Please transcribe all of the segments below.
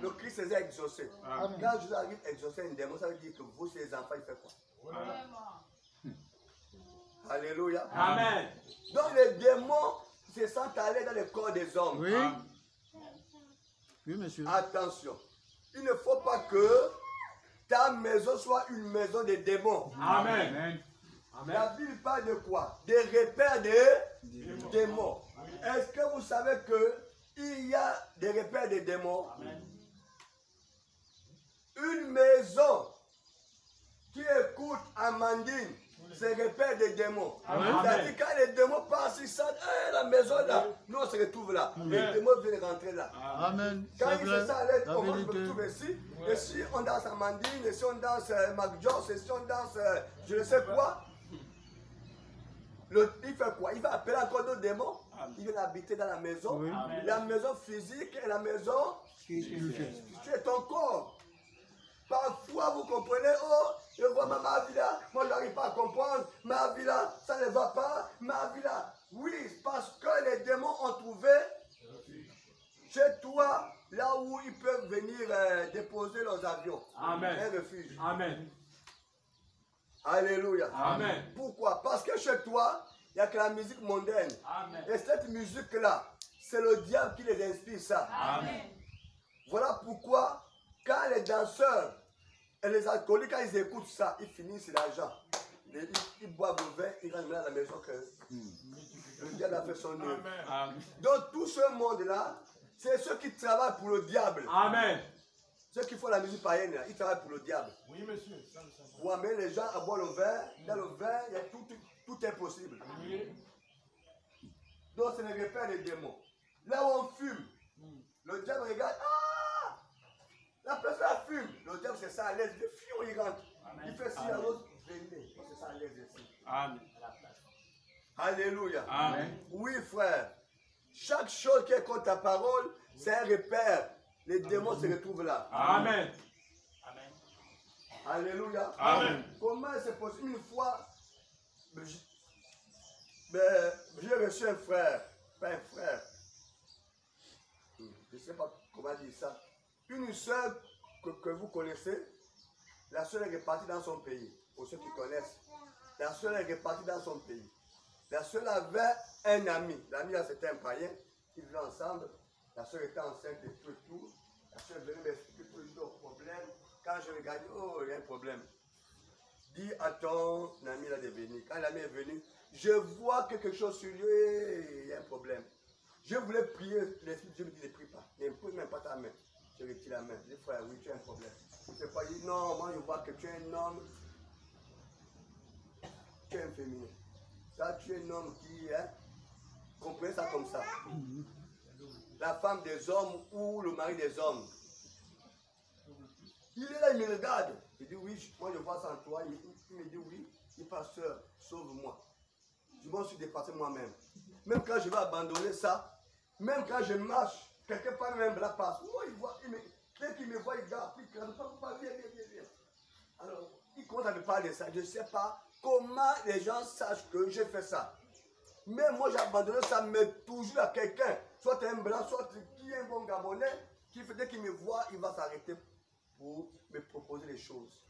Le Christ les a exaucés. Amen. Quand Jésus arrive à exaucer un démon, ça veut dire que vous, ces enfants, il fait quoi? Alléluia. Amen. Donc les démons se sentent aller dans le corps des hommes. Oui. Oui, monsieur. Attention, il ne faut pas que ta maison soit une maison de démons. Amen. La Bible parle de quoi? Des repères de démons. Est-ce que vous savez qu'il y a des repères de démons? Une maison qui écoute Amandine, c'est repère des démons. C'est-à-dire quand les démons passent, ils sentent la maison là, nous on se retrouve là. Les démons viennent rentrer là. Amen. Quand ils se sentent à l'aise, La on se vérité. retrouve ici. Et si on danse Amandine, et si on danse Mac Jones, et si on danse je ne sais quoi, il fait quoi? Il va appeler encore d'autres démons. Il vient habiter dans la maison. Oui. La maison physique et la maison tu es ton corps. Parfois, vous comprenez, oh, je vois ma vie là, moi je n'arrive pas à comprendre, ma vie là, ça ne va pas, ma vie là. Oui, parce que les démons ont trouvé chez toi, là où ils peuvent venir déposer leurs avions. Amen. Un refuge. Amen. Alléluia. Amen. Pourquoi? Parce que chez toi, il n'y a que la musique mondaine. Amen. Et cette musique-là, c'est le diable qui les inspire ça. Amen. Voilà pourquoi, quand les danseurs et les alcooliques, quand ils écoutent ça, ils finissent l'argent. Ils boivent le vin, ils rentrent à la maison que le diable a fait son œuvre. Donc tout ce monde-là, c'est ceux qui travaillent pour le diable. Amen. Ceux qui font la musique païenne, là, ils travaillent pour le diable. Oui, monsieur. Pour amener les gens à boire le vin. Dans le vin, il y a tout est possible. Donc c'est le repère des démons. Là où on fume, le diable regarde, ah, la personne fume. Le diable c'est ça à l'aise, le fion il rentre. Il fait ci à l'autre, venez. C'est ça à l'aise ici. Amen. Alléluia. Amen. Oui frère, chaque chose qui est contre ta parole, c'est un repère. Les démons se retrouvent là. Amen. Alléluia. Amen. Comment c'est possible? Une fois, j'ai reçu un frère, pas un frère, je ne sais pas comment dire ça, une soeur que vous connaissez, la soeur est repartie dans son pays, pour ceux qui connaissent, la soeur est repartie dans son pays. La soeur avait un ami, l'ami là c'était un païen, ils vivaient ensemble, la soeur était enceinte et tout, la soeur venait m'expliquer tous les problèmes. Quand je regarde, oh, il y a un problème. Dis à ton ami là de venir. Quand l'ami est venu, je vois quelque chose sur lui, il y a un problème. Je voulais prier, l'esprit de Dieu me dit ne prie pas. Ne prie même pas ta main. Je retire la main. Je dis frère, oui, tu as un problème. Je ne sais pas, il dit non, moi je vois que tu es un homme. Tu es un féminin. Ça, tu es un homme qui, comprenez ça comme ça. La femme des hommes ou le mari des hommes. Il est là, il me regarde. Il dit oui, moi je vois ça en toi. Il me dit oui, il dit pasteur, sauve-moi. Je m'en suis dépassé moi-même. Même quand je vais abandonner ça, même quand je marche, quelqu'un par même là passe. Moi, dès qu'il me voit, il garde, il ne pas, viens. Alors, il commence à me parler de ça. Je ne sais pas comment les gens sachent que j'ai fait ça. Mais moi, j'ai abandonné ça, mais toujours à quelqu'un, soit un blanc, soit qui est un bon Gabonais, qui fait dès qu'il me voit, il va s'arrêter pour me proposer des choses.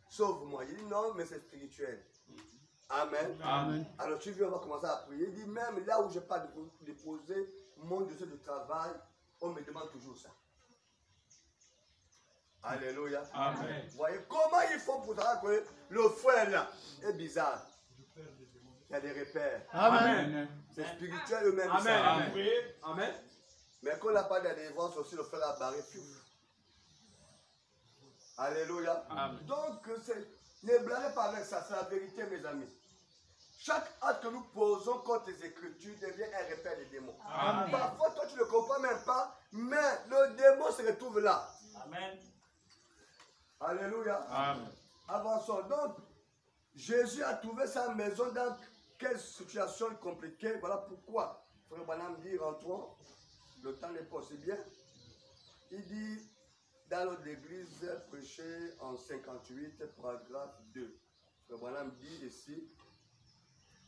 Sauve-moi. Il dit non, mais c'est spirituel. Amen. Amen. Alors tu viens, on va commencer à prier. Il dit même là où je n'ai pas déposé mon dossier de travail, on me demande toujours ça. Alléluia. Amen. Vous voyez comment ils font pour savoir que le frère là est bizarre. Il y a des repères. Amen. C'est spirituel eux-mêmes. Amen. ça. Amen. Amen. Mais quand on n'a pas de délivrance aussi, le frère a barré. Alléluia. Amen. Donc, ne blâmez pas avec ça, c'est la vérité, mes amis. Chaque acte que nous posons contre les Écritures devient un repère des démons. Amen. Parfois, toi, tu ne comprends même pas, mais le démon se retrouve là. Amen. Alléluia. Amen. Avançons. Donc, Jésus a trouvé sa maison dans quelle situation compliquée. Voilà pourquoi, frère Branham dit, rentrons, le temps n'est pas aussi bien. Il dit, dans notre église, prêché en 58, paragraphe 2. Frère Branham dit ici,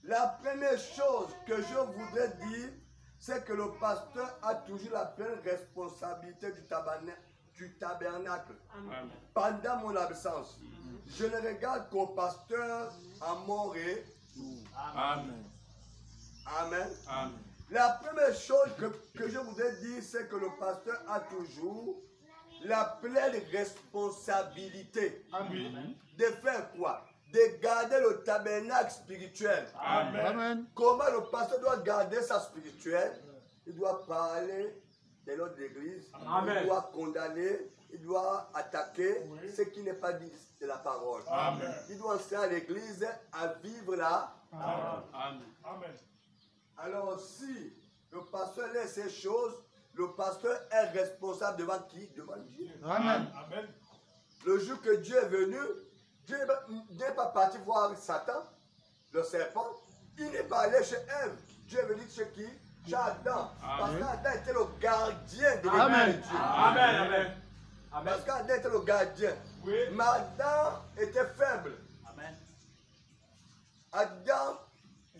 la première chose que je voudrais dire, c'est que le pasteur a toujours la pleine responsabilité du tabernacle. Amen. Pendant mon absence, je ne regarde qu'au pasteur à mon retour. Amen. Amen. Amen. La première chose que je voudrais dire, c'est que le pasteur a toujours la pleine responsabilité Amen. de faire quoi? De garder le tabernacle spirituel. Amen. Amen. Comment le pasteur doit garder sa spirituelle? Il doit parler de l'autre église. Amen. Il doit condamner. Il doit attaquer ce qui n'est pas dit de la parole. Amen. Il doit enseigner à l'église à vivre là. Amen. Amen. Alors si le pasteur laisse ces choses, le pasteur est responsable devant qui? Devant Dieu. Amen. Amen. Le jour que Dieu est venu, Dieu n'est pas parti voir Satan, le serpent. Il n'est pas allé chez Ève. Dieu est venu chez qui? Chez Adam. Parce qu'Adam était le gardien de l'église Amen. de Dieu. Amen. Amen. Parce qu'Adam était le gardien. Oui. Mais Adam était faible. Amen. Adam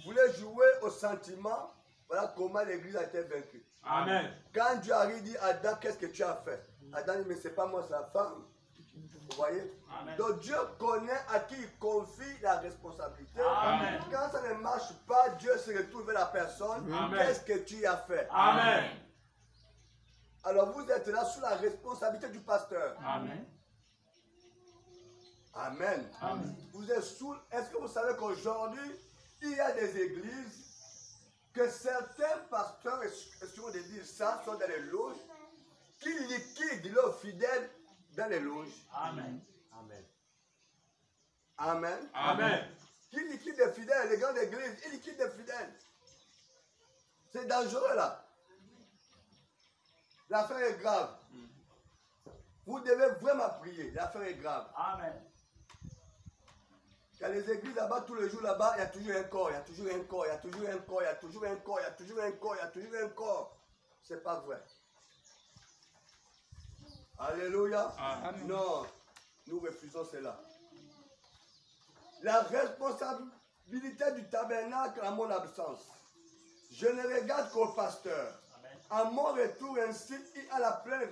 voulait jouer au sentiment. Voilà comment l'église a été vaincue. Amen. Quand Dieu arrive, dit Adam, qu'est-ce que tu as fait? Adam dit, mais c'est pas moi, c'est la femme. Vous voyez? Amen. Donc Dieu connaît à qui il confie la responsabilité. Amen. Quand ça ne marche pas, Dieu se retourne vers la personne. Amen. Qu'est-ce que tu as fait? Amen. Alors vous êtes là sous la responsabilité du pasteur. Amen. Amen. Amen. Vous êtes sous. Est-ce que vous savez qu'aujourd'hui, il y a des églises que certains pasteurs, excusez-moi de dire ça, sont dans les loges, qui liquident leurs fidèles dans les loges. Amen. Amen. Amen. Amen. Qui liquident les fidèles, les grandes églises, ils liquident les fidèles. C'est dangereux là. L'affaire est grave. Vous devez vraiment prier. L'affaire est grave. Amen. Il y a les églises là-bas, tous les jours là-bas, il y a toujours un corps, il y a toujours un corps, il y a toujours un corps, il y a toujours un corps, il y a toujours un corps, il y a toujours un corps. C'est pas vrai. Alléluia. Amen. Non, nous refusons cela. La responsabilité du tabernacle à mon absence. Je ne regarde qu'au pasteur. À mon retour ainsi, il a la pleine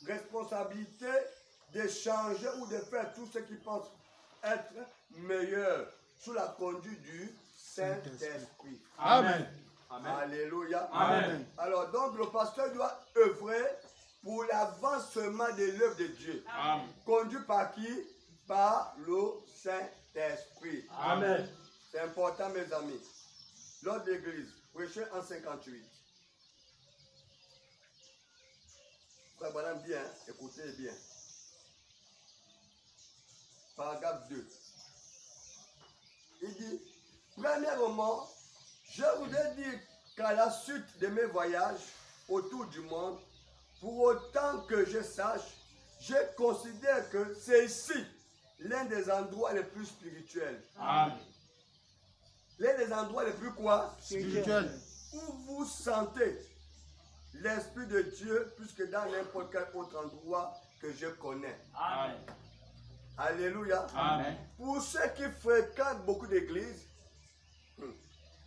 responsabilité de changer ou de faire tout ce qu'il pense être meilleur sous la conduite du Saint-Esprit. Amen. Alléluia. Amen. Alors donc le pasteur doit œuvrer pour l'avancement de l'œuvre de Dieu. Amen. Conduit par qui? Par le Saint-Esprit. Amen. C'est important mes amis. L'ordre d'église, prêché en 58. Frère Branham, bien, écoutez bien. Paragraphe 2. Il dit, premièrement, je voudrais dire qu'à la suite de mes voyages autour du monde, pour autant que je sache, je considère que c'est ici l'un des endroits les plus spirituels. Amen. L'un des endroits les plus quoi? Spirituel. Où vous sentez l'Esprit de Dieu plus que dans n'importe quel autre endroit que je connais. Amen. Alléluia. Amen. Pour ceux qui fréquentent beaucoup d'églises,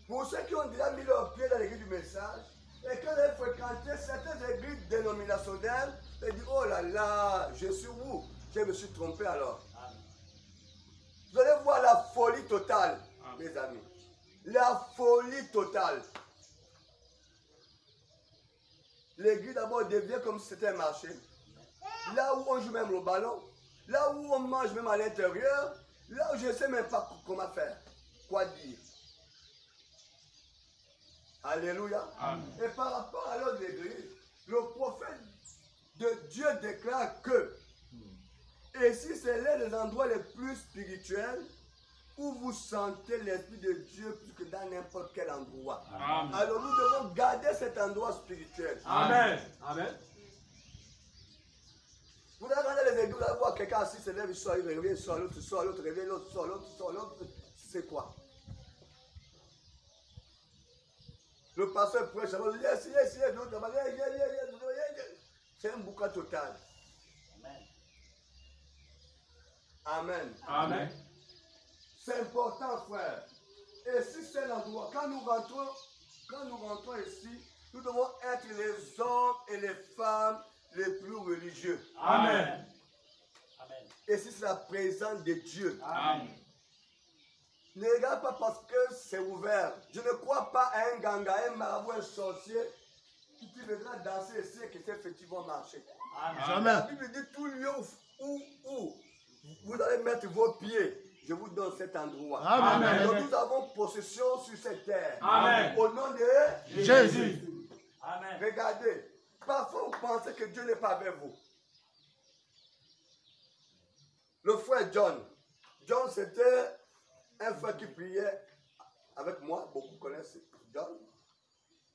pour ceux qui ont déjà mis leurs pieds dans l'église du message, et quand ils fréquentent certaines églises dénominationnelles, ils disent, oh là là, je suis où? Je me suis trompé alors. Vous allez voir la folie totale, mes amis. La folie totale. L'église d'abord devient comme si c'était un marché. Là où on joue même le ballon, là où on mange même à l'intérieur, là où je ne sais même pas comment faire, quoi dire. Alléluia. Amen. Et par rapport à l'autre église, le prophète de Dieu déclare que, et si c'est l'un des endroits les plus spirituels, où vous sentez l'Esprit de Dieu plus que dans n'importe quel endroit. Amen. Alors nous devons garder cet endroit spirituel. Amen. Amen. Vous allez regarder les églises, vous allez voir quelqu'un assis, se lève, il sort, il revient, il sort, l'autre sort, l'autre revient, l'autre sort, l'autre sort, l'autre. C'est quoi? Le pasteur prêche, yes, yes, yes, l'autre, c'est un boucan total. Amen. Amen. C'est important, frère. Et si c'est l'endroit, quand nous rentrons ici, Nous devons être les hommes et les femmes les plus religieux. Amen. Et si c'est la présence de Dieu. Amen. Ne regarde pas parce que c'est ouvert. Je ne crois pas à un ganga, un marabout, un sorcier qui viendra danser ici et qui sait effectivement marcher. Jamais. La Bible dit tout lieu où vous allez mettre vos pieds. Je vous donne cet endroit. Amen. Donc nous avons possession sur cette terre. Amen. Au nom de Jésus. Amen. Regardez, parfois vous pensez que Dieu n'est pas avec vous. Le frère John. John, c'était un frère qui priait avec moi. Beaucoup connaissent John.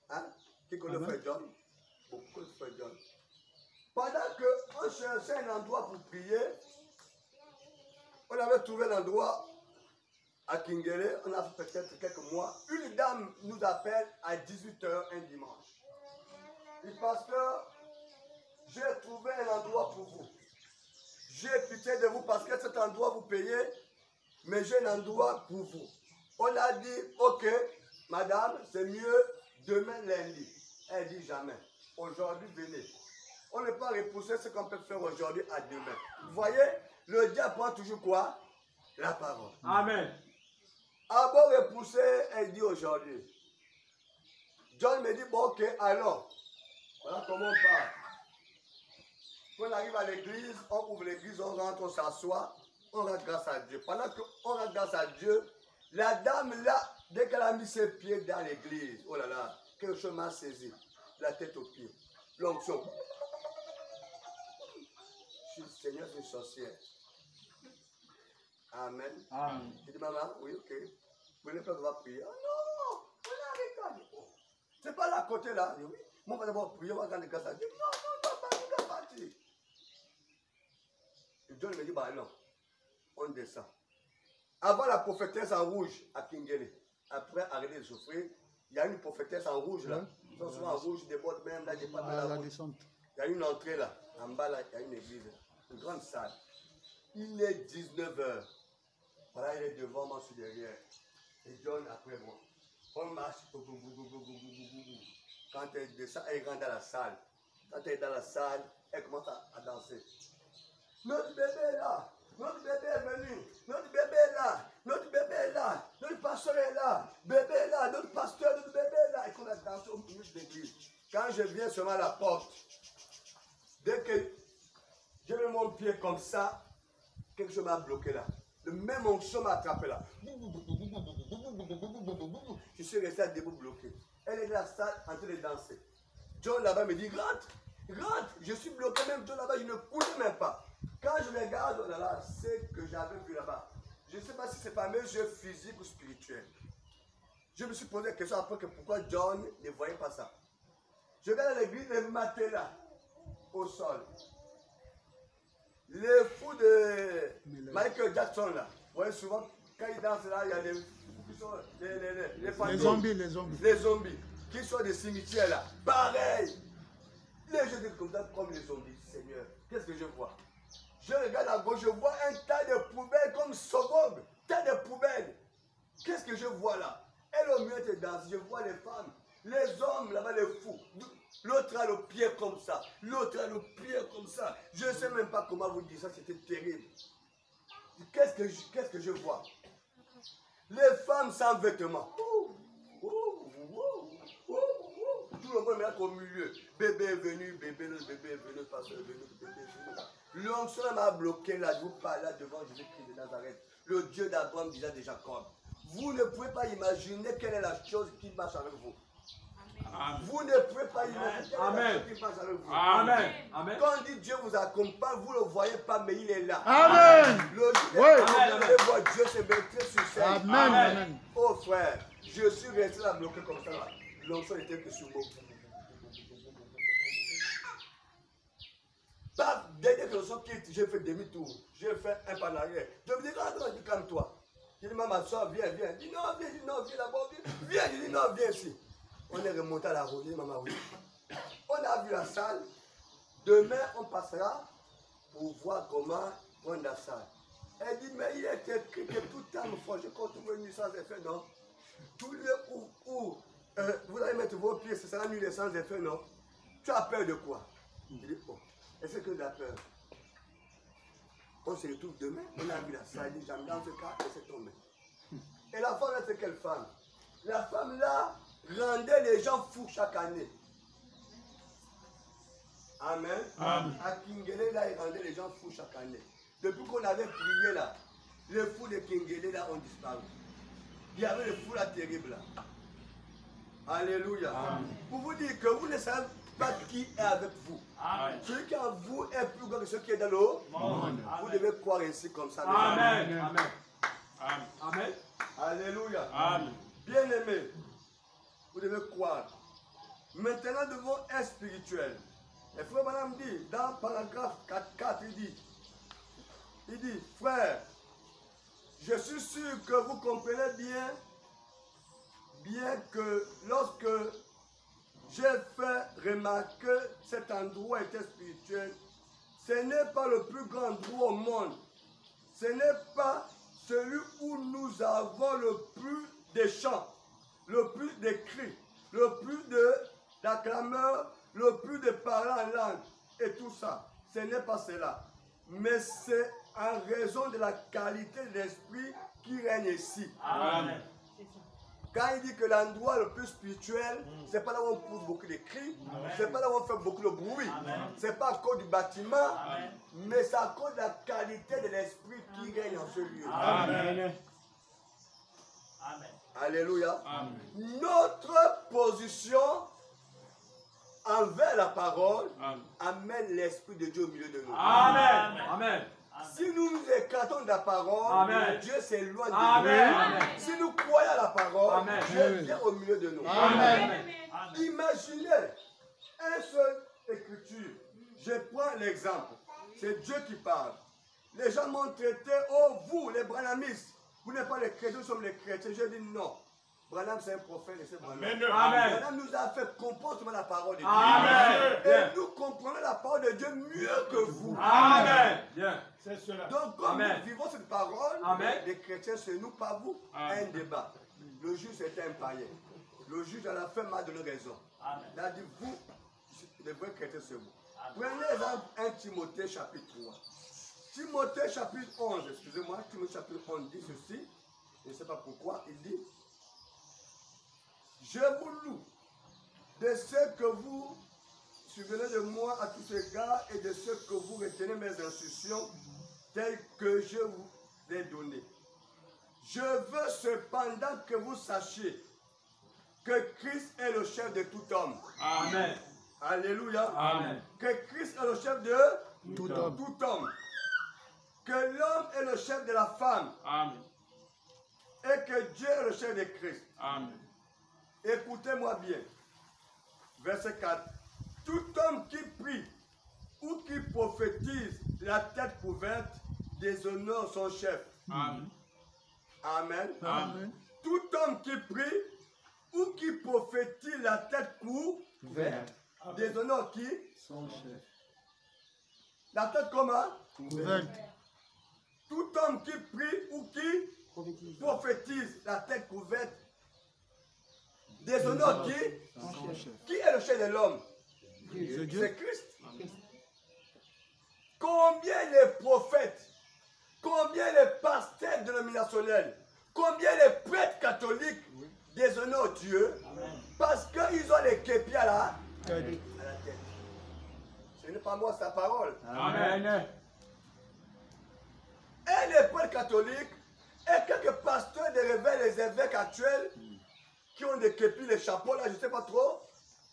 Hein? Qui connaît le frère John? Beaucoup connaissent le frère John. Pendant qu'on cherchait un endroit pour prier, on avait trouvé l'endroit à Kingele. On a fait peut-être quelques mois. Une dame nous appelle à 18 h un dimanche. Il dit, pasteur, j'ai trouvé un endroit pour vous. J'ai pitié de vous parce que cet endroit vous payez, mais j'ai un endroit pour vous. On a dit, ok, madame, c'est mieux demain lundi. Elle dit jamais. Aujourd'hui, venez. On ne peut pas repousser ce qu'on peut faire aujourd'hui à demain. Vous voyez, le diable prend toujours quoi? La parole. Amen. Avant de repousser, elle dit aujourd'hui. John me dit, bon, ok, alors, voilà comment on parle. Quand on arrive à l'église, on ouvre l'église, on rentre, on s'assoit, on rend grâce à Dieu. Pendant qu'on rend grâce à Dieu, la dame là, dès qu'elle a mis ses pieds dans l'église, oh là là, quelque chose m'a saisi, la tête aux pieds, l'onction. Je suis Seigneur, c'est une sorcière. Amen. Amen. Je dis, maman, oui, ok. Vous voulez pas qu'on va prier? Ah non, on a regardé. C'est pas là à côté là. Je dis, oui, moi, on va d'abord prier, on va rendre grâce à Dieu. Non, on doit partir. Et John me dit, bah non, on descend. Avant la prophétesse en rouge à Kingele, après arrêter de souffrir, il y a une prophétesse en rouge là. Ils sont souvent en rouge, des bottes même, là, j'ai pas de la descente. Il y a une entrée là, en bas là, il y a une église, une grande salle. Il est 19 h. Voilà, il est devant moi, je suis derrière. Et John après moi. On marche. Quand elle descend, elle rentre dans la salle. Quand elle est dans la salle, elle commence à danser. Notre bébé est là. Notre bébé est venu. Notre bébé est là. Notre bébé est là. Notre pasteur est là. Bébé est là. Notre pasteur, notre bébé est là. Et qu'on a dansé au milieu de l'église. Quand je viens seulement à la porte, dès que je mets mon pied comme ça, quelque chose m'a bloqué là. Le même onction m'a attrapé là. Je suis resté debout bloqué. Elle est dans la salle en train de danser. John là-bas me dit, rentre, rentre. Je suis bloqué même, John là-bas, je ne coulais même pas. Quand je regarde, oh là là, c'est que j'avais vu là-bas. Je ne sais pas si c'est pas mes jeux physiques ou spirituels. Je me suis posé la question après que pourquoi John ne voyait pas ça. Je regarde à l'église, les matelas au sol. Les fous de Michael Jackson là, vous voyez souvent, quand ils dansent là, il y a des fous qui sont les fantômes. Les zombies, qui sont des cimetières là. Pareil. Les jeux de comme ça, comme les zombies, Seigneur. Qu'est-ce que je vois? Je regarde à gauche, je vois un tas de poubelles comme Sodome. Tas de poubelles. Qu'est-ce que je vois là? Elle au milieu de danse, je vois les femmes. Les hommes là-bas, les fous. L'autre a le pied comme ça. L'autre a le pied comme ça. Je ne sais même pas comment vous dire ça, c'était terrible. Qu'est-ce que je vois? Les femmes sans vêtements. Tout le monde est au milieu. Bébé est venu, bébé est venu, pasteur est venu, bébé est venu. L'onction m'a bloqué là, je vous parle là devant Jésus-Christ de Nazareth. Le Dieu d'Abraham, d'Isaac, de Jacob. Vous ne pouvez pas imaginer quelle est la chose qui marche avec vous. Amen. Vous ne pouvez pas imaginer quelle est la chose qui marche avec vous. Amen. Amen. Quand on dit Dieu vous accompagne, vous ne le voyez pas, mais il est là. Amen. Le Dieu, vous voyez Dieu se mettre sur scène. Amen. Amen. Oh frère, je suis resté là bloqué comme ça. L'onction était que sur moi. Dès que l'onction quitte, j'ai fait demi-tour. J'ai fait un pas en arrière. Je me dis, rentre, calme-toi. Je dis, maman, soeur, viens, viens. Je dis, non, viens, je dis, non, viens là-bas, viens. Je dis, non, viens ici. On est remonté à la route, je dis, maman, oui. On a vu la salle. Demain, on passera pour voir comment prendre la salle. Elle dit, mais il est écrit que tout temps, faut que je trouve une licence de fait, non? Tout lieu où vous allez mettre vos pieds, ce sera une huile sans effet, non? Tu as peur de quoi? Il dit, oh, est-ce que tu as peur? On se retrouve demain, on a vu la salle, il dit, j'aime dans ce cas, et c'est tombé. Et la femme, c'est quelle femme? La femme là rendait les gens fous chaque année. Amen. Amen. À Kingele, là, il rendait les gens fous chaque année. Depuis qu'on avait prié là, les fous de Kingele là ont disparu. Il y avait les fous là terribles là. Alléluia. Amen. Pour vous dire que vous ne savez pas qui est avec vous. Amen. Celui qui est en vous est plus grand que celui qui est dans l'eau. Monde. Vous devez croire ainsi comme ça. Amen. Amen. Amen. Amen. Alléluia. Amen. Bien-aimés, vous devez croire. Maintenant, devant être spirituel. Et frère Madame dit, dans paragraphe 4, il dit, frère, je suis sûr que vous comprenez bien que lorsque j'ai fait remarquer cet endroit était spirituel, ce n'est pas le plus grand endroit au monde. Ce n'est pas celui où nous avons le plus de chants, le plus de cris, le plus d'acclameurs, le plus de parler en langue et tout ça. Ce n'est pas cela. Mais c'est en raison de la qualité de l'esprit qui règne ici. Amen. Quand il dit que l'endroit le plus spirituel, c'est pas là où on pousse beaucoup de cris, c'est pas là où on fait beaucoup de bruit, c'est pas à cause du bâtiment, mais c'est à cause de la qualité de l'esprit qui règne en ce lieu. Amen. Amen. Alléluia. Amen. Notre position envers la parole Amen. amène l'esprit de Dieu au milieu de nous. Amen. Amen. Si nous nous écartons de la parole, Amen. Dieu s'éloigne de Amen. nous. Amen. Si nous croyons à la parole, Amen. Dieu vient au milieu de nous. Amen. Imaginez un seul écriture. Je prends l'exemple. C'est Dieu qui parle. Les gens m'ont traité, oh vous les branhamistes, vous n'êtes pas les chrétiens, nous sommes les chrétiens. Je dis non. Branham c'est un prophète et c'est Branham. Amen. Branham nous a fait comprendre la parole de Dieu. Amen. Et nous comprenons la parole de Dieu mieux que vous. Amen. Bien. C'est cela. Donc, comme Amen. nous vivons cette parole, Amen. les chrétiens, c'est nous, pas vous, Amen. un débat. Le juge, c'était un païen. Le juge, à la fin, m'a donné raison. Amen. Il a dit, vous, les vrais chrétiens, c'est vous. Prenez exemple 1 Timothée chapitre 3. Timothée chapitre 11, excusez-moi, Timothée chapitre 11 dit ceci, je ne sais pas pourquoi, il dit, je vous loue de ce que vous souvenez de moi à tous égards et de ce que vous retenez mes instructions telles que je vous ai données. Je veux cependant que vous sachiez que Christ est le chef de tout homme. Amen. Alléluia. Amen. Que Christ est le chef de Tout homme. tout homme. Que l'homme est le chef de la femme Amen. et que Dieu est le chef de Christ. Amen. Écoutez-moi bien. Verset 4. Tout homme qui prie ou qui prophétise la tête couverte déshonore son chef. Amen. Amen. Amen. Tout homme qui prie ou qui prophétise la tête couverte déshonore qui? Son chef. La tête comment? Couverte. Tout homme qui prie ou qui prophétise la tête couverte déshonore qui? Son chef. Qui est le chef de l'homme? C'est Dieu. C'est Christ. Combien les prophètes, combien les pasteurs dénominationnels, combien les prêtres catholiques déshonorent Dieu parce qu'ils ont les képis à la tête. Ce n'est pas moi, c'est la parole. Amen. Et les prêtres catholiques et quelques pasteurs de réveil, les évêques actuels qui ont des képis, les chapeaux là, je ne sais pas trop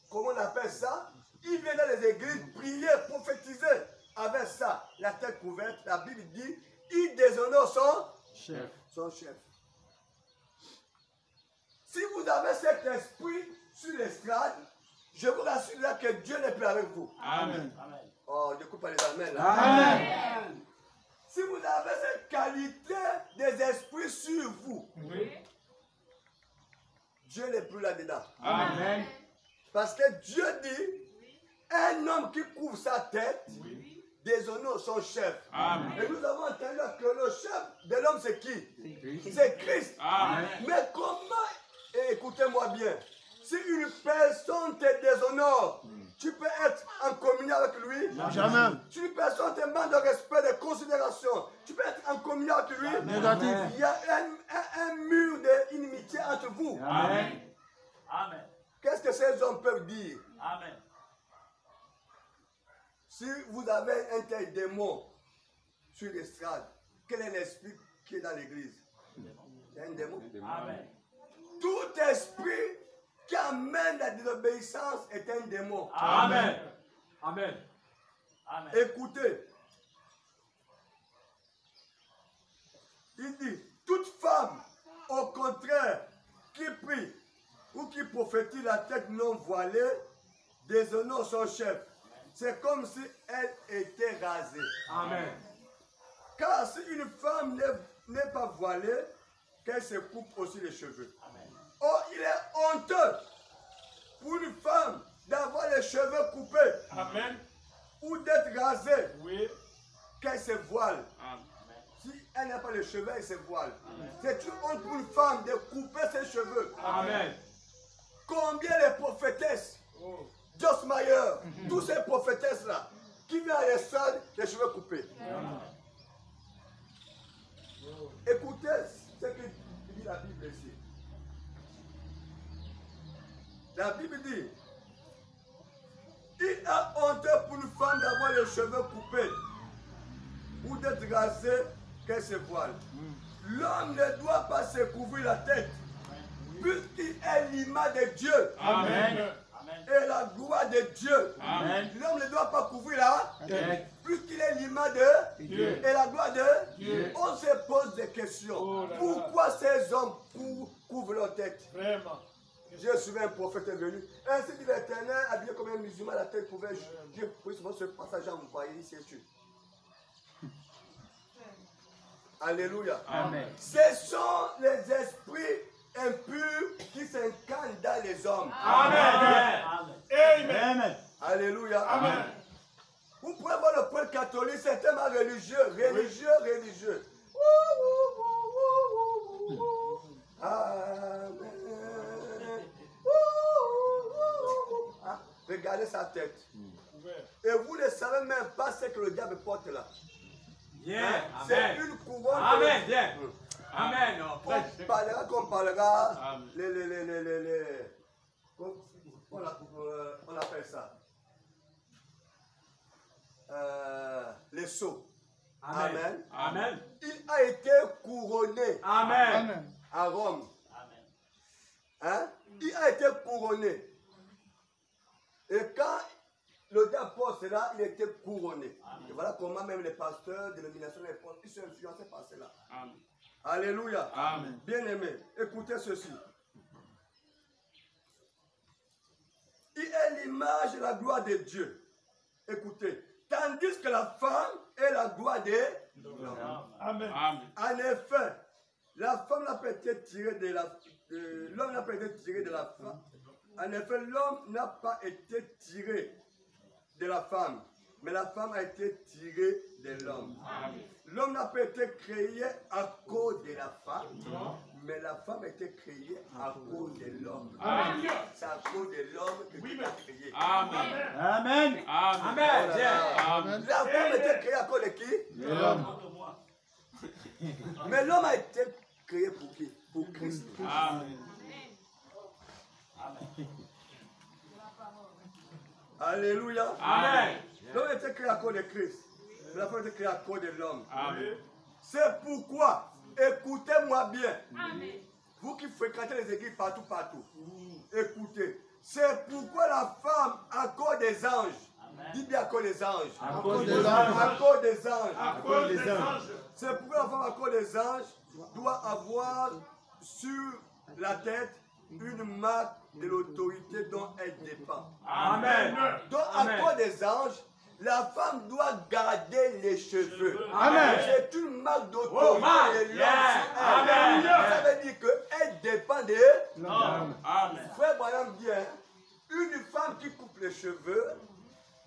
comment on appelle ça. Ils viennent dans les églises prier, prophétiser avec ça, la tête couverte. La Bible dit, il déshonore son chef. Si vous avez cet esprit sur l'estrade, je vous rassure là que Dieu n'est plus avec vous. Amen. Oh, je ne coupe pas les amens là. Amen. Si vous avez cette qualité des esprits sur vous, Oui. Dieu n'est plus là-dedans. Amen. Parce que Dieu dit, un homme qui couvre sa tête déshonore son chef. Amen. Et nous avons entendu que le chef de l'homme c'est qui? Christ. C'est Christ. Amen. Mais comment, et écoutez-moi bien, Si une personne te déshonore, tu peux être en communion avec lui. Jamais. Si une personne te manque de respect, de considération, tu peux être en communion avec lui. Négatif. Il y a un mur d'inimitié entre vous. Amen. Amen. Qu'est-ce que ces hommes peuvent dire? Amen. Si vous avez un tel démon sur l'estrade, quel est l'esprit qui est dans l'église? C'est un démon. Amen. Tout esprit qui amène la désobéissance est un démon. Amen. Amen. Amen. Écoutez. Il dit, toute femme, au contraire, qui prie ou qui prophétise la tête non voilée, déshonore son chef. C'est comme si elle était rasée. Amen. Car si une femme n'est pas voilée, qu'elle se coupe aussi les cheveux. Amen. Or, il est honteux pour une femme d'avoir les cheveux coupés Amen. ou d'être rasée, Oui. qu'elle se voile. Amen. Si elle n'a pas les cheveux, elle se voile. C'est une honte pour une femme de couper ses cheveux. Amen. Combien les prophétesses, Joss Meyer, tous ces prophétesses-là, qui viennent à l'estrade, les cheveux coupés. Écoutez ce que dit la Bible ici. La Bible dit, il est honteux pour une femme d'avoir les cheveux coupés ou d'être rasée qu'elle se voile. L'homme ne doit pas se couvrir la tête, puisqu'il est l'image de Dieu Amen. Amen. et la gloire de Dieu. Amen. L'homme ne doit pas couvrir la Tête. puisqu'il est l'image de Dieu. et la gloire de Dieu. On se pose des questions. Oh là là. Pourquoi ces hommes couvrent leur tête? Vraiment. J'ai souvent un prophète est venu. Ainsi dit l'Éternel, habillé comme un musulman, la tête couverte. Dieu, oui, souvent ce passage à envoyer ici et tu. Alléluia. Amen. Ce sont les esprits impurs qui s'incarnent dans les hommes. Amen. Amen. Amen. Alléluia. Amen. Vous pouvez voir le peuple catholique, c'est tellement religieux. Amen. Ah, regardez sa tête. Et vous ne savez même pas ce que le diable porte là. Bien. C'est Amen. une couronne. Amen. Bien. Amen. Non, On frère. parlera, Amen. on appelle ça. Les sceaux. Amen. Amen. Il a été couronné Amen. à Rome. Amen. Hein? Il a été couronné. Et quand le diable porte cela, il a été couronné. Amen. Et voilà comment même les pasteurs de l'élimination ils sont influencés par cela. Amen. Alléluia. Amen. Bien-aimé, écoutez ceci. Il est l'image et la gloire de Dieu. Écoutez. Tandis que la femme est la gloire de l'homme. Amen. Amen. En effet, la femme n'a pas été tirée de la... l'homme n'a pas été tiré de la femme. En effet, l'homme n'a pas été tiré de la femme, mais la femme a été tirée de l'homme. L'homme n'a pas été créé à cause de la femme, mais la femme a été créée à cause de l'homme. C'est à cause de l'homme que Dieu a créé. Amen. Amen. Amen. Amen. La femme a été créée à cause de qui? De l'homme. Mais l'homme a été créé pour qui? Pour Christ. Amen. Alléluia. Amen. L'homme a été créé à cause de Christ. Mais la femme a été créée à cause de l'homme. Amen. C'est pourquoi, écoutez-moi bien. Vous qui fréquentez les églises partout, écoutez. C'est pourquoi la femme, à cause des anges, dites bien à cause des anges. À cause des À anges. cause des anges. À cause des anges. C'est pourquoi la femme, à cause des anges, doit avoir sur la tête une marque de l'autorité dont elle dépend. Amen. Donc, à cause des anges, la femme doit garder les cheveux. Amen. C'est une marque Oh, d'autorité marque. de l'homme Yeah. sur elle. Amen. Ça veut dire qu'elle dépend de Amen. Amen. Frère Branham dit, hein, une femme qui coupe les cheveux,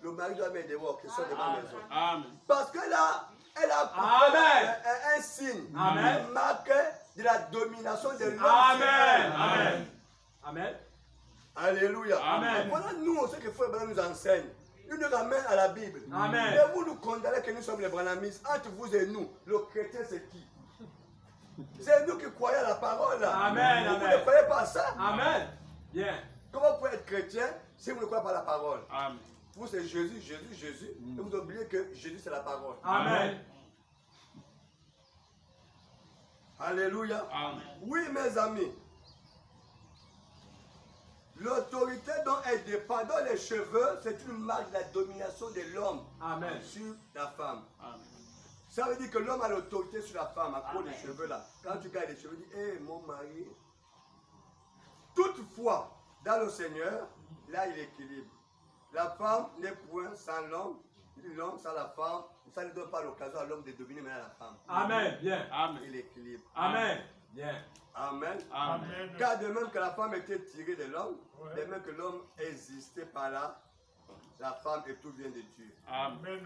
le mari doit mettre dehors, qui sont devant la maison. Amen. Parce que là, elle a Amen. un signe, Amen. une marque de la domination de l'homme. Amen. sur elle. Amen. Amen. Alléluia. Amen. Voilà nous, ce que Frère Branham nous enseigne. Il nous ramène à la Bible. Amen. Mais vous nous condamnez que nous sommes les Branhamistes. Entre vous et nous, le chrétien c'est qui? C'est nous qui croyons à la parole. Amen, Vous amen. ne croyez pas à ça? Amen. Bien. Comment vous pouvez être chrétien si vous ne croyez pas à la parole? Amen. Vous c'est Jésus, Jésus, Jésus. Et vous oubliez que Jésus c'est la parole. Amen. Alléluia. Amen. Oui, mes amis. L'autorité dont elle dépend dans les cheveux, c'est une marque de la domination de l'homme Amen. sur la femme. Amen. Ça veut dire que l'homme a l'autorité sur la femme à cause Amen. des cheveux là. Quand tu gardes les cheveux, tu dis, hé mon mari. Toutefois, dans le Seigneur, là il équilibre. La femme n'est point sans l'homme, l'homme sans la femme. Ça ne donne pas l'occasion à l'homme de dominer maintenant la femme. Amen. Bien. Amen. Il équilibre. Amen. Bien. Amen. Amen. Car de même que la femme était tirée de l'homme, Ouais. de même que l'homme existait par là, la femme et tout vient de Dieu. Amen.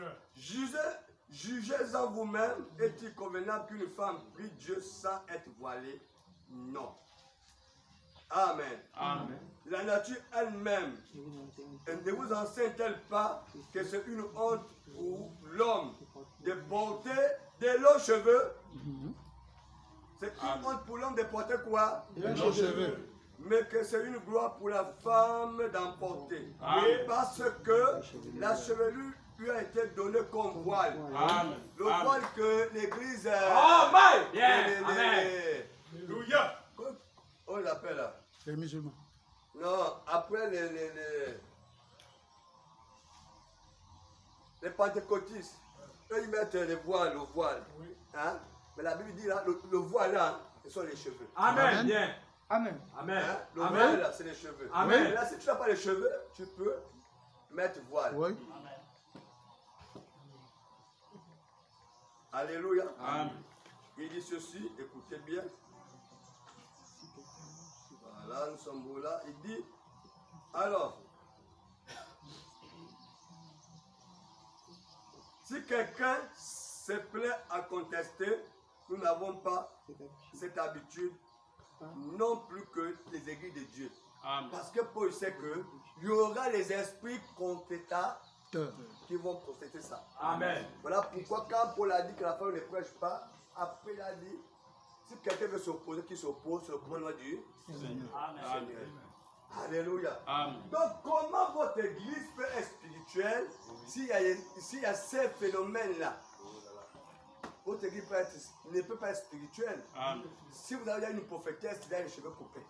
Jugez-en vous-même, est-il convenable qu'une femme prie Dieu sans être voilée? Non. Amen. Amen. La nature elle-même ne vous enseigne-t-elle pas que c'est une honte pour l'homme de porter de longs cheveux? C'est une honte pour l'homme de porter quoi? Longs cheveux. Mais que c'est une gloire pour la femme d'en porter. Amen. Parce que la chevelure lui a été donnée comme voile. Amen. Le voile que l'église... Amen. Bien. les- Amen. Alléluia. on l'appelle là. Les musulmans. Non, après les pentecôtistes, eux ils mettent les voiles, le voile. Hein? Mais la Bible dit là, le voile là, ce sont les cheveux. Amen. Amen. Bien. Amen. Amen. Hein? Le Amen. voile là, c'est les cheveux. Amen. Mais là, si tu n'as pas les cheveux, tu peux mettre voile. Oui. Alléluia. Amen. Il dit ceci, écoutez bien. Voilà, nous sommes là. Il dit, alors, si quelqu'un se plaît à contester, nous n'avons pas cette habitude non plus que les églises de Dieu. Amen. Parce que Paul sait qu'il y aura les esprits contestats qui vont contester ça. Amen. Voilà pourquoi quand Paul a dit que la femme ne prêche pas, après il a dit, si quelqu'un veut s'opposer, qu'il s'oppose, c'est le commandement du Amen. Seigneur. Alléluia. Amen. Donc comment votre église peut être spirituelle s'il y a ces phénomènes-là? Votre église ne peut pas être spirituelle. Amen. Si vous avez une prophétesse qui a les cheveux coupés,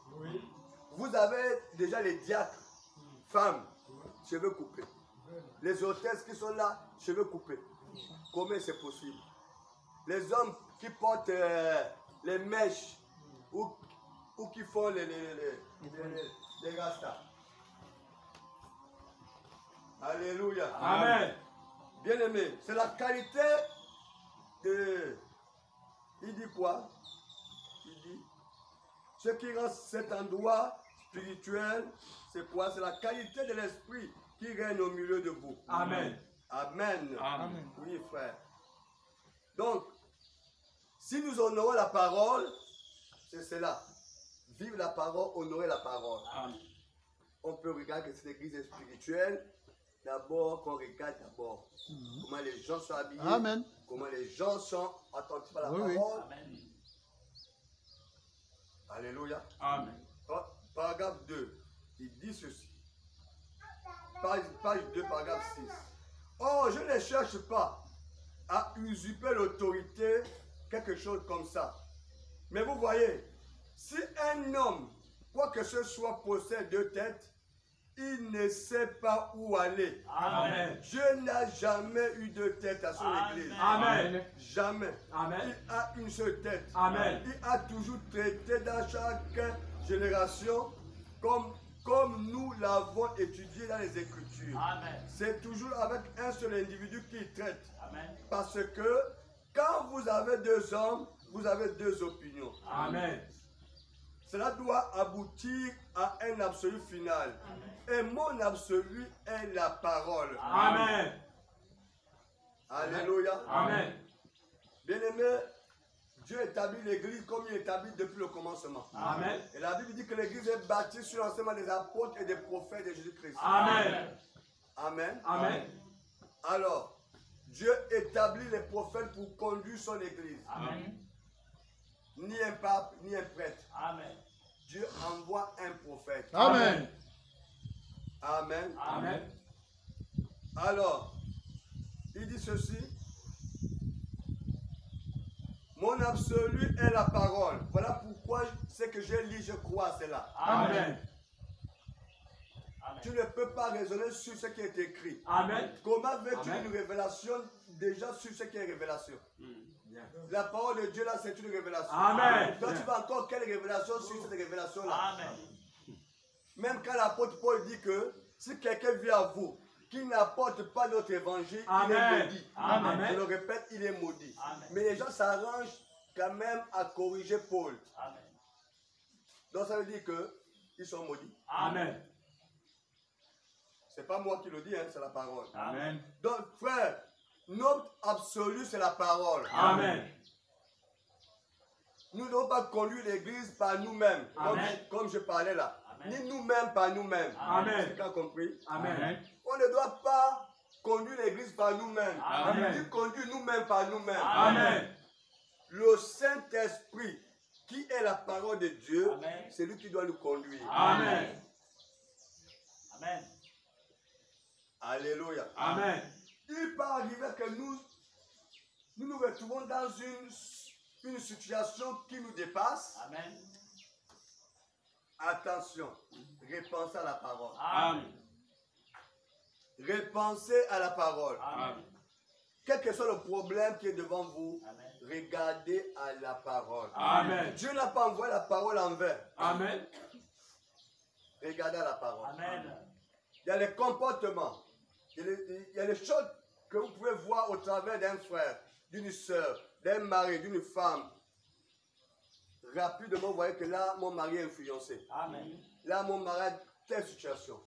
vous avez déjà les diacres, femmes, cheveux coupés. Les hôtesses qui sont là, cheveux coupés. Comment c'est possible? Les hommes qui portent les mèches ou qui font les rastas. Alléluia. Amen. Bien aimé, c'est la qualité de... Il dit quoi? Il dit, ce qui rend cet endroit spirituel, c'est quoi? C'est la qualité de l'esprit qui règne au milieu de vous. Amen. Amen. Amen. Oui, frère. Donc, si nous honorons la parole, c'est cela. Vivre la parole, honorer la parole. Amen. On peut regarder que cette église est spirituelle. D'abord, qu'on regarde d'abord comment les gens sont habillés. Amen. Comment les gens sont attentifs à la Oui, oui. parole. Amen. Alléluia. Amen. Paragraphe 2, il dit ceci. Page 2, paragraphe 6. Oh, je ne cherche pas à usurper l'autorité, quelque chose comme ça. Mais vous voyez, si un homme, quoi que ce soit, possède 2 têtes, il ne sait pas où aller. Amen. Dieu n'a jamais eu 2 têtes à son Amen. église. Amen. Jamais. Amen. Il a une seule tête. Amen. Il a toujours traité dans chaque génération comme nous l'avons étudié dans les Écritures. Amen. C'est toujours avec un seul individu qu'il traite. Amen. Parce que quand vous avez 2 hommes, vous avez 2 opinions. Amen. Cela doit aboutir à un absolu final. Et mon absolu est la parole. Amen. Alléluia. Amen. Bien-aimé, Dieu établit l'église comme il établit depuis le commencement. Amen. Et la Bible dit que l'église est bâtie sur l'enseignement des apôtres et des prophètes de Jésus-Christ. Amen. Amen. Amen. Alors, Dieu établit les prophètes pour conduire son église. Amen. Ni un pape, ni un prêtre. Amen. Dieu envoie un prophète. Amen. Amen. Amen. Alors, il dit ceci. Mon absolu est la parole. Voilà pourquoi ce que je lis, je crois à cela. Amen. Tu ne peux pas raisonner sur ce qui est écrit. Amen. Comment veux-tu Amen. une révélation déjà sur ce qui est révélation? Bien. La parole de Dieu là, c'est une révélation. Amen. Toi, tu vas encore quelle révélation sur cette révélation-là? Amen. Même quand l'apôtre Paul dit que si quelqu'un vient à vous, qui n'apporte pas notre évangile, il est Amen. maudit. Amen. Je le répète, il est maudit. Amen. Mais les gens s'arrangent quand même à corriger Paul. Amen. Donc ça veut dire qu'ils sont maudits. Amen. C'est pas moi qui le dis, hein, c'est la parole. Amen. Donc frère, notre absolu c'est la parole. Amen. Nous ne devons pas conduire l'église par nous-mêmes, Amen. comme je parlais là. Amen. Ni nous-mêmes par nous-mêmes. Amen. Quelqu'un a compris? Amen. On ne doit pas conduire l'église par nous-mêmes. Amen. Ni conduire nous-mêmes par nous-mêmes. Amen. Le Saint-Esprit, qui est la parole de Dieu, Amen. c'est lui qui doit nous conduire. Amen. Amen. Alléluia. Amen. Il peut arriver que nous retrouvons dans une situation qui nous dépasse. Amen. Attention, repensez à la parole. Amen. Repensez à la parole. Amen. Quel que soit le problème qui est devant vous, Amen. regardez à la parole. Amen. Dieu n'a pas envoyé la parole en vain. Amen. Regardez à la parole. Amen. Il y a les comportements. Il y a les choses que vous pouvez voir au travers d'un frère, d'une soeur, d'un mari, d'une femme. Rapidement, vous voyez que là, mon mari est influencé. Amen. Là, mon mari a telle situation.